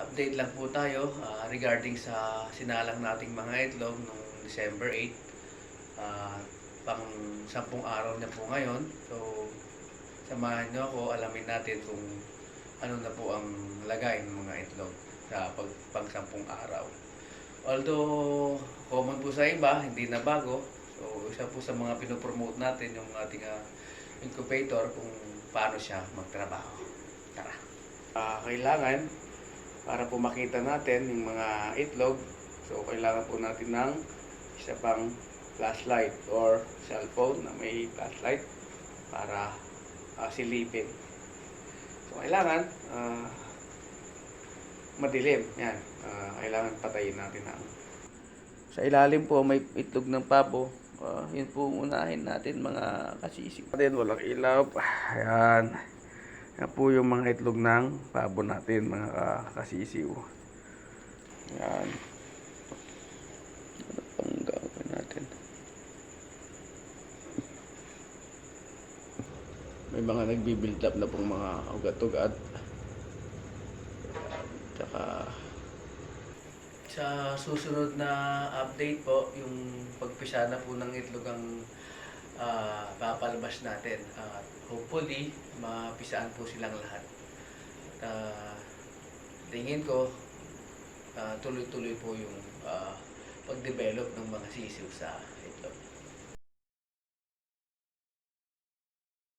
Update lang po tayo regarding sa sinalang nating mga itlog noong December 8. Pang 10 araw na po ngayon. So, samahan nyo ako, alamin natin kung ano na po ang lagay ng mga itlog sa pang 10 araw. Although, common po sa iba, hindi na bago. So, isa po sa mga pinopromote natin yung ating incubator kung paano siya magtrabaho. Tara! Kailangan, para po makita natin yung mga itlog, so kailangan po natin ng isa pang flashlight or cellphone na may flashlight para silipin. So kailangan madilim. Yan. Kailangan patayin natin ang sa ilalim po may itlog ng pabo. Yun po unahin natin mga kasisig. Natin walang ilaw. Ayan. Yan po yung mga itlog ng pabo natin, mga kasisiw. Yan. Ano pang gawin natin? May mga nagbi-build up na pong mga ugat-ugat. Tsaka sa susunod na update po, yung pagpisa na po ng itlog ang papalabas natin. Hopefully, mapisaan po silang lahat. Tingin ko, tuloy-tuloy po yung pag-develop ng mga sisiw sa